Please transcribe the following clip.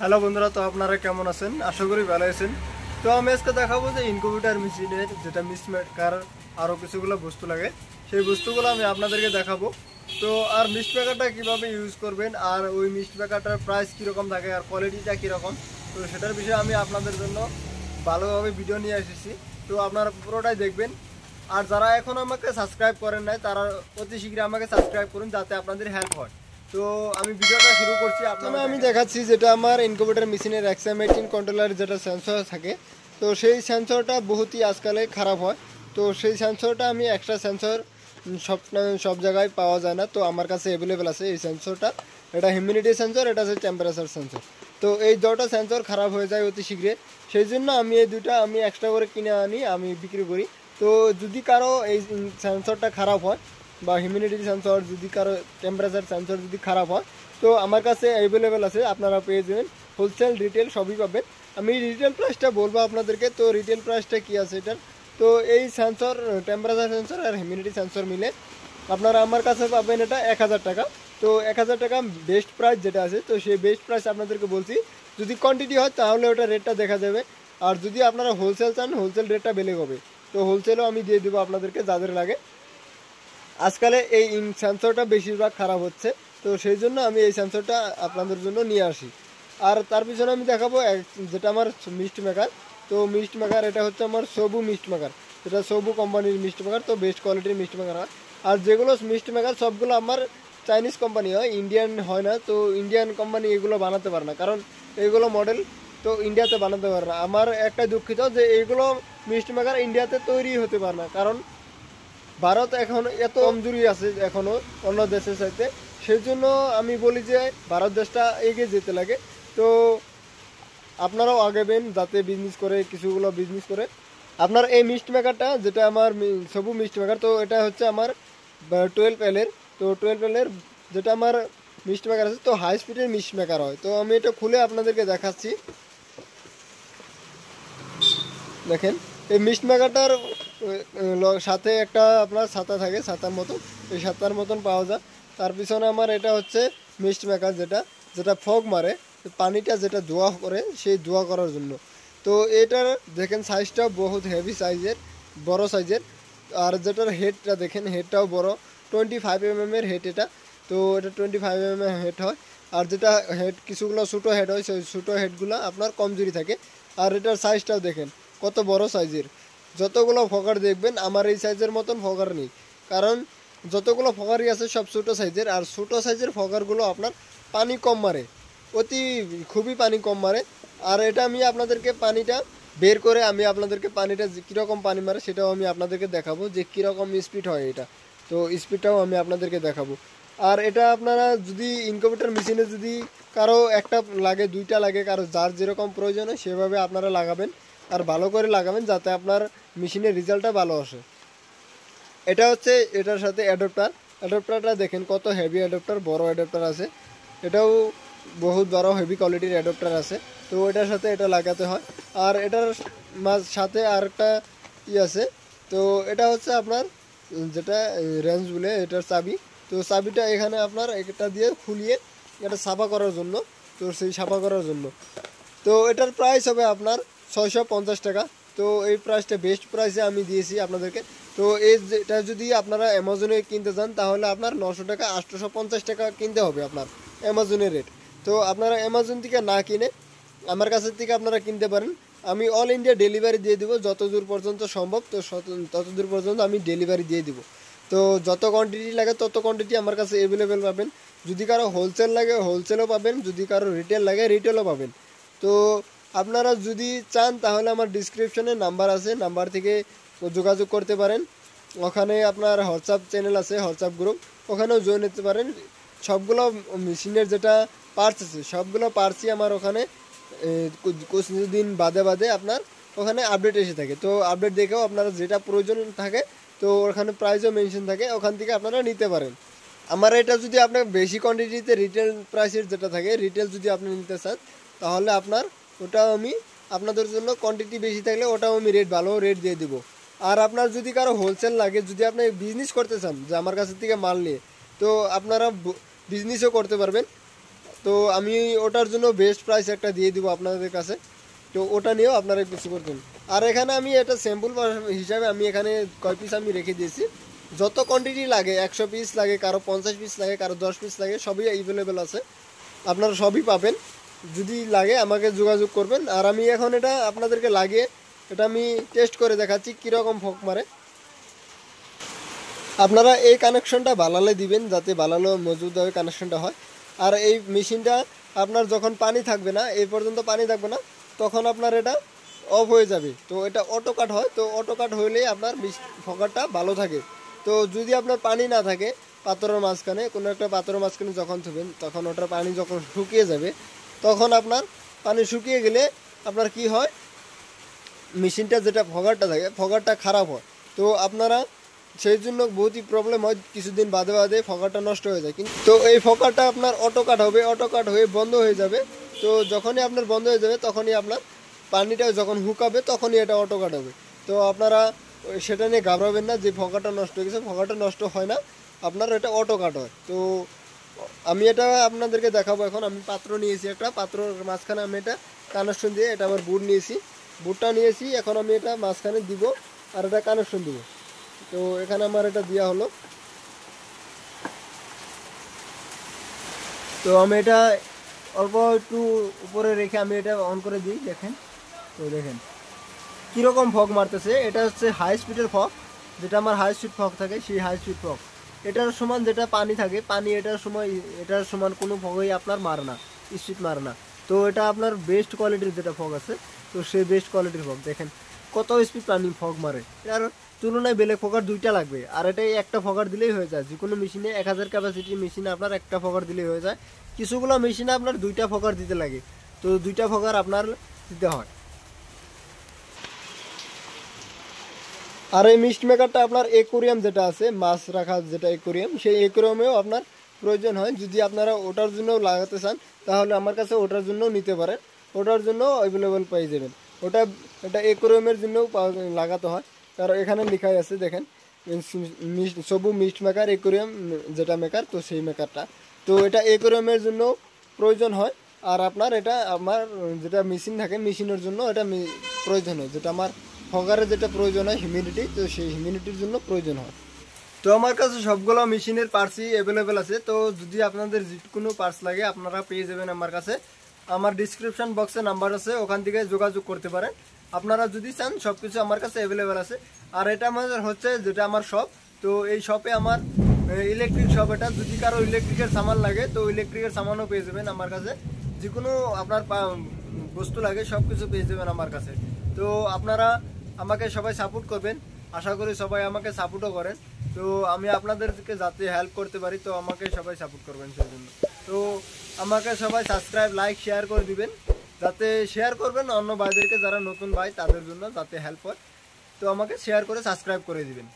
Hello বন্ধুরা, তো আপনারা কেমন আছেন? আশা করি ভালো আছেন। তো আমি আজকে দেখাবো যে ইনকিউবেটর মেশিনের যেটা মিস্ট মেকার আরও কিছুগুলো বস্তু লাগে, সেই বস্তুগুলো আমি আপনাদেরকে দেখাবো। তো আর মিস্ট মেকারটা কীভাবে ইউজ করবেন, আর ওই মিস্ট মেকারটার প্রাইস কীরকম থাকে, আর কোয়ালিটিটা কীরকম, তো সেটার বিষয়ে আমি আপনাদের জন্য ভালোভাবে ভিডিও নিয়ে এসেছি। তো আপনারা পুরোটাই দেখবেন। আর যারা এখন আমাকে সাবস্ক্রাইব করেন নাই, তারা অতি শীঘ্রই আমাকে সাবস্ক্রাইব করুন, যাতে আপনাদের হেল্প হয়। তো আমি ভিডিওটা শুরু করছি। আপনারা আমি দেখাচ্ছি যেটা আমার ইনকিউবেটর মেশিনের এক্সাম18 কন্ট্রোলার যেটা সেন্সর থাকে, তো সেই সেন্সরটা বহুতই আজকালে খারাপ হয়। তো সেই সেন্সরটা আমি এক্সট্রা সেন্সর সব জায়গায় পাওয়া যায় না, তো আমার কাছে অ্যাভেলেবেল আছে এই সেন্সরটা। এটা হিউমিডিটি সেন্সর, এটা হচ্ছে টেম্পারেচার সেন্সর। তো এই দুটো সেন্সর খারাপ হয়ে যায় অতি শীঘ্রই, সেই জন্য আমি এই দুটা আমি এক্সট্রা করে কিনে আনি, আমি বিক্রি করি। তো যদি কারো এই সেন্সরটা খারাপ হয় বা হিউমিডিটি সেন্সর, যদি কারো টেম্পারেচার সেন্সর যদি খারাপ হয়, তো আমার কাছে অ্যাভেলেবেল আছে, আপনারা পেয়ে যাবেন। হোলসেল রিটেল সবই পাবেন। আমি রিটেল প্রাইসটা বলবো আপনাদেরকে। তো রিটেল প্রাইসটা কী আছে এটার, তো এই সেন্সর টেম্পারেচার সেন্সর আর হিউমিডিটি সেন্সর মিলে আপনারা আমার কাছে পাবেন এটা 1000 টাকা। তো 1000 টাকা বেস্ট প্রাইস যেটা আছে, তো সেই বেস্ট প্রাইস আপনাদেরকে বলছি। যদি কোয়ান্টিটি হয় তাহলে ওটা রেটটা দেখা যাবে, আর যদি আপনারা হোলসেল চান হোলসেল রেটটা বেলে হবে। তো হোলসেলও আমি দিয়ে দেবো আপনাদেরকে যাদের লাগে। আজকালে এই সেন্সরটা বেশিরভাগ খারাপ হচ্ছে, তো সেই জন্য আমি এই সেন্সরটা আপনাদের জন্য নিয়ে আসি। আর তার পিছনে আমি দেখাবো যেটা আমার মিস্ট মেকার। তো মিস্ট মেকার এটা হচ্ছে আমার সবু মিস্ট মেকার, যেটা সবু কোম্পানির মিস্ট মেকার, তো বেস্ট কোয়ালিটির মিস্ট মেকার হয়। আর যেগুলো মিস্ট মেকার সবগুলো আমার চাইনিজ কোম্পানি হয়, ইন্ডিয়ান হয় না। তো ইন্ডিয়ান কোম্পানি এগুলো বানাতে পারে না, কারণ এগুলো মডেল তো ইন্ডিয়াতে বানাতে পারে না। আমার একটা দুঃখিত যে এইগুলো মিস্ট মেকার ইন্ডিয়াতে তৈরি হতে পারে না, কারণ ভারত এখন এত কমজোরি আছে এখনও অন্য দেশের সাথে। সেই জন্য আমি বলি যে ভারত দেশটা এগিয়ে যেতে লাগে। তো আপনারাও আগাবেন, যাতে বিজনেস করে, কিছুগুলো বিজনেস করে। আপনার এই মিস্ট মেকারটা যেটা আমার সবু মিস্ট মেকার, তো এটা হচ্ছে আমার 12L-এর। তো 12L-এর যেটা আমার মিস্ট মেকার আছে, তো হাই স্পিডের মিস্ট মেকার হয়। তো আমি এটা খুলে আপনাদেরকে দেখাচ্ছি। দেখেন, এই মিস্ট মেকারটার সাথে একটা আপনার ছাতা থাকে, ছাতার মতন, এই ছাতার মতন পাওয়া যায়। তার পিছনে আমার এটা হচ্ছে মিস্ট মেকার, যেটা যেটা ফগ মারে, পানিটা যেটা ধোয়া করে, সেই ধোয়া করার জন্য। তো এটার দেখেন সাইজটাও বহুত হেভি সাইজের, বড় সাইজের। আর যেটার হেডটা দেখেন, হেডটাও বড়, 25 mm-এর হেড এটা। তো এটা 25 mm হেড হয়। আর যেটা হেড কিছুগুলো ছোটো হেড হয়, সেই ছোটো হেডগুলো আপনার কমজোরি থাকে। আর এটার সাইজটাও দেখেন কত বড় সাইজের। যতগুলো ফকার দেখবেন আমার এই সাইজের মতন ফকার নেই, কারণ যতগুলো ফকারই আছে সব ছোটো সাইজের। আর ছোটো সাইজের ফকারগুলো আপনার পানি কম মারে, অতি খুবই পানি কম মারে। আর এটা আমি আপনাদেরকে পানিটা বের করে আমি আপনাদেরকে পানিটা কীরকম পানি মারে সেটাও আমি আপনাদেরকে দেখাবো, যে কীরকম স্পিড হয় এটা। তো স্পিডটাও আমি আপনাদেরকে দেখাবো। আর এটা আপনারা যদি ইনকিউবেটর মেশিনে যদি কারো একটা লাগে, দুইটা লাগে, কারো যার যেরকম প্রয়োজন হয় সেভাবে আপনারা লাগাবেন, আর ভালো করে লাগাবেন, যাতে আপনার মেশিনের রেজাল্টটা ভালো আসে। এটা হচ্ছে এটার সাথে অ্যাডাপ্টারটা দেখেন কত হেভি অ্যাডাপ্টার, বড় অ্যাডাপ্টার আছে। এটাও বহুত বড় হেভি কোয়ালিটির অ্যাডাপ্টার আছে। তো এটার সাথে এটা লাগাতে হয়। আর এটার সাথে আর একটা আছে, তো এটা হচ্ছে আপনার যেটা রেঞ্জ বলে, এটার চাবি। তো চাবিটা এখানে আপনার এটা দিয়ে খুলিয়ে এটা সাফা করার জন্য, তো সেই সাফা করার জন্য। তো এটার প্রাইস হবে আপনার 650 টাকা। তো এই প্রাইসটা বেস্ট প্রাইসে আমি দিয়েছি আপনাদেরকে। তো এটা যদি আপনারা অ্যামাজনে কিনতে চান, তাহলে আপনার 900 টাকা 850 টাকা কিনতে হবে আপনার অ্যামাজনের রেট। তো আপনারা অ্যামাজন থেকে না কিনে আমার কাছের থেকে আপনারা কিনতে পারেন। আমি অল ইন্ডিয়া ডেলিভারি দিয়ে দিব, যতদূর পর্যন্ত সম্ভব। তো ততদূর পর্যন্ত আমি ডেলিভারি দিয়ে দিব। তো যত কোয়ান্টিটি লাগে তত কোয়ান্টিটি আমার কাছে অ্যাভেলেবেল পাবেন। যদি কারো হোলসেল লাগে হোলসেলও পাবেন, যদি কারো রিটেল লাগে রিটেলও পাবেন। তো আপনারা যদি চান তাহলে আমার ডিসক্রিপশনে নাম্বার আছে, নাম্বার থেকে যোগাযোগ করতে পারেন। ওখানে আপনার হোয়াটসঅ্যাপ চ্যানেল আছে, হোয়াটসঅ্যাপ গ্রুপ, ওখানেও জয়েন হতে পারেন। সবগুলো মেশিনের যেটা পার্টস আছে সবগুলো পার্টসই আমার ওখানে কিছুদিন বাদে বাদে আপনার ওখানে আপডেট এসে থাকে। তো আপডেট দেখেও আপনারা যেটা প্রয়োজন থাকে, তো ওখানে প্রাইসও মেনশন থাকে, ওখান থেকে আপনারা নিতে পারেন। আমার এটা যদি আপনার বেশি কোয়ান্টিটিতে রিটেল প্রাইসের যেটা থাকে, রিটেল যদি আপনি নিতে চান, তাহলে আপনার ওটাও আমি আপনাদের জন্য কোয়ান্টিটি বেশি থাকলে ওটাও আমি ভালো রেট দিয়ে দেবো। আর আপনার যদি কারো হোলসেল লাগে, যদি আপনি বিজনেস করতে চান যে আমার কাছ থেকে মাল নিয়ে, তো আপনারা বিজনেসও করতে পারবেন। তো আমি ওটার জন্য বেস্ট প্রাইস একটা দিয়ে দিব আপনাদের কাছে, তো ওটা নিয়েও আপনারা কিছু করবেন। আর এখানে আমি এটা স্যাম্পল হিসাবে আমি এখানে কয় পিস আমি রেখে দিয়েছি, যত কোয়ান্টিটি লাগে 100 পিস লাগে, কারো 50 পিস লাগে, কারো 10 পিস লাগে, সবই অ্যাভেলেবেল আছে, আপনারা সবই পাবেন। যদি লাগে আমাকে যোগাযোগ করবেন। আর আমি এখন এটা আপনাদেরকে লাগিয়ে এটা আমি টেস্ট করে দেখাচ্ছি কীরকম ফক মারে। আপনারা এই কানেকশনটা বালালে দিবেন যাতে বালালো মজবুতভাবে কানেকশনটা হয়। আর এই মেশিনটা আপনার যখন পানি থাকবে না, এই পর্যন্ত পানি থাকবে না, তখন আপনার এটা অফ হয়ে যাবে। তো এটা অটো কাট হয়, তো অটো কাট হলেই আপনার ফকারটা ভালো থাকে। তো যদি আপনার পানি না থাকে পাথরের মাঝখানে, কোনো একটা পাথরের মাঝখানে যখন থবেন তখন ওটার পানি যখন শুকিয়ে যাবে, তখন আপনার পানি শুকিয়ে গেলে আপনার কি হয়, মেশিনটা যেটা ফগারটা থাকে ফগারটা খারাপ হয়। তো আপনারা সেই জন্য বহুতই প্রবলেম হয়, কিছুদিন বাদে বাদে ফগারটা নষ্ট হয়ে যায়। কিন্তু তো এই ফগারটা আপনার অটো কাট হবে, অটো কাট হয়ে বন্ধ হয়ে যাবে। তো যখনই আপনার বন্ধ হয়ে যাবে তখনই আপনার পানিটা যখন হুকাবে তখনই এটা অটো কাট হবে। তো আপনারা সেটা নিয়ে ঘাবড়াবেন না যে ফগারটা নষ্ট হয়ে গেছে, ফগারটা নষ্ট হয় না, আপনার এটা অটো কাট হয়। তো আমি এটা আপনাদেরকে দেখাবো। এখন আমি পাত্র নিয়েছি, একটা পাত্রর মাঝখানে আমি এটা কানেকশন দিয়ে, এটা আমার বুট নিয়েছি, বুটটা নিয়েছি, এখন আমি এটা মাঝখানে দিব আর এটা কানেকশন দিব। তো এখানে আমার এটা দেওয়া হলো। তো আমি এটা অল্প একটু উপরে রেখে আমি এটা অন করে দিই, দেখেন। তো দেখেন কীরকম ফগ মারতেছে। এটা হচ্ছে হাই স্পিডের ফগ, যেটা আমার হাই স্পিড ফগ থাকে সেই হাই স্পিড ফগ। এটার সমান যেটা পানি থাকে, পানি এটার সমান কোনো ফগই আপনার মারে না, স্পিড মারে না। তো এটা আপনার বেস্ট কোয়ালিটির যেটা ফগ আছে, তো সেই বেস্ট কোয়ালিটির ফগ দেখেন কত স্পিড পানি ফগ মারে। এটার তুলনায় বেলেগ ফগার দুইটা লাগবে, আর এটাই একটা ফগার দিলেই হয়ে যায়। যে কোনো মেশিনে 1000 ক্যাপাসিটির মেশিনে আপনার একটা ফগার দিলেই হয়ে যায়। কিছুগুলো মেশিনে আপনার দুইটা ফগার দিতে লাগে, তো দুইটা ফগার আপনার দিতে হয়। আর এই মিস্ট মেকারটা আপনার একুরিয়াম যেটা আছে, মাছ রাখার যেটা একুরিয়াম, সেই একুরিয়ামেও আপনার প্রয়োজন হয়। যদি আপনারা ওটার জন্য লাগাতে চান তাহলে আমার কাছে ওটার জন্যও নিতে পারেন, ওটার জন্য অ্যাভেলেবেল পেয়ে যাবেন। এটা একুরিয়ামের জন্যও লাগাতে হয়, কারণ এখানে লেখাই আছে দেখেন, সবু মিস্ট মেকার একুরিয়াম যেটা মেকার, তো সেই মেকারটা। তো এটা একুরিয়ামের জন্য প্রয়োজন হয়। আর আপনার এটা আমার যেটা মেশিন থাকে, মেশিনের জন্য এটা প্রয়োজন হয়, যেটা আমার ফগারে যেটা প্রয়োজন হয় হিউমিডিটি, তো সেই হিউমিডিটির জন্য প্রয়োজন হয়। তো আমার কাছে সবগুলো মেশিনের পার্টসই অ্যাভেলেবেল আছে। তো যদি আপনাদের যে কোনো পার্টস লাগে আপনারা পেয়ে যাবেন আমার কাছে। আমার ডিসক্রিপশন বক্সে নাম্বার আছে, ওখান থেকে যোগাযোগ করতে পারেন। আপনারা যদি চান সব কিছু আমার কাছে অ্যাভেলেবেল আছে। আর এটা আমাদের হচ্ছে যেটা আমার শপ, তো এই শপে আমার ইলেকট্রিক শপ। এটা যদি কারো ইলেকট্রিকের সামান লাগে তো ইলেকট্রিকের সামানও পেয়ে যাবেন আমার কাছে। যে কোনো আপনার বস্তু লাগে সব কিছু পেয়ে যাবেন আমার কাছে। তো আপনারা আমাকে সবাই সাপোর্ট করবেন, আশা করি সবাই আমাকে সাপোর্টও করেন। তো আমি আপনাদেরকে যাতে হেল্প করতে পারি, তো আমাকে সবাই সাপোর্ট করবেন সেই জন্য। তো আমাকে সবাই সাবস্ক্রাইব, লাইক, শেয়ার করে দিবেন, যাতে শেয়ার করবেন অন্য ভাইদেরকে যারা নতুন ভাই তাদের জন্য যাতে হেল্প হয়। তো আমাকে শেয়ার করে সাবস্ক্রাইব করে দিবেন।